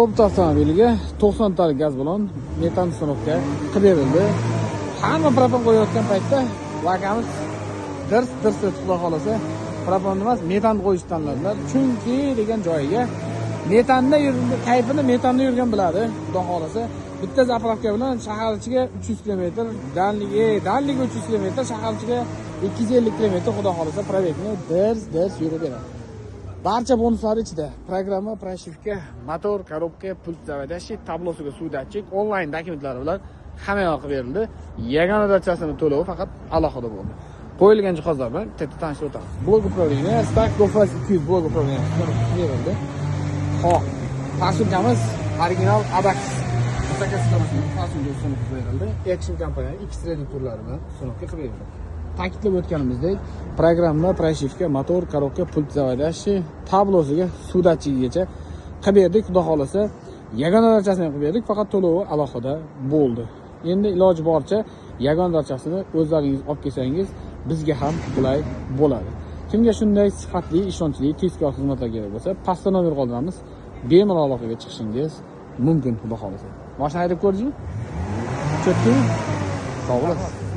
Opel avtomobiliga 90 talik gaz balon metan uстановка qilib berildi. Hamma propan qo'yayotgan paytda vakamiz dirs o'tib xudo xolasa propan emas, metan qo'yish tanladilar. Chunki degan joyiga metanda yurgan, kayfini metanda yurgan biladi, xudo xolasa. Bitta zapravka bilan shahar ichiga 300 km, danligi 300 km, shahar ichiga 250 km xudo xolasa probegni dirs yurib beradi. Barcha bonuslari ichida programma, pрошивка, motor, korobka, pult zavadashi, tablosiga suv datchik, onlayn dokumentlari bilan hamma yoq berildi. Yagona dachasini to'lovi faqat alohida bo'ldi. Qo'yilgan jihozlar bilan bitta tanishib o'tamiz. Blok upravlение, Stack GoFast 200 blok upravlение berildi. Xo'p, pashimkamiz original ADAX. Berildi. Action kompaniya X-Trading turlari bilan uстановка qilib berildi. Ta'kidlab o'tganimizdek, programma, pрошивка, motor, korobka, pult zavadashi, tablosiga suv datchigigacha qilib berdik. Xudo xolasa, yagona darchasini ham qilib berdik, faqat to'lovi alohida bo'ldi. Endi iloji boricha yagona darchasini o'zlaringiz olib kelsangiz, bizga ham qulay bo'ladi. Kimga shunday sifatli, ishonchli, tezkor xizmatlar kerak bo'lsa, pastda nomer qoldiramiz. Bemalol aloqaga chiqishingiz mumkin, xudo xolasa. Mashina haydab ko'rdingizmi? Cho'tdimi? Sog' bo'lasiz.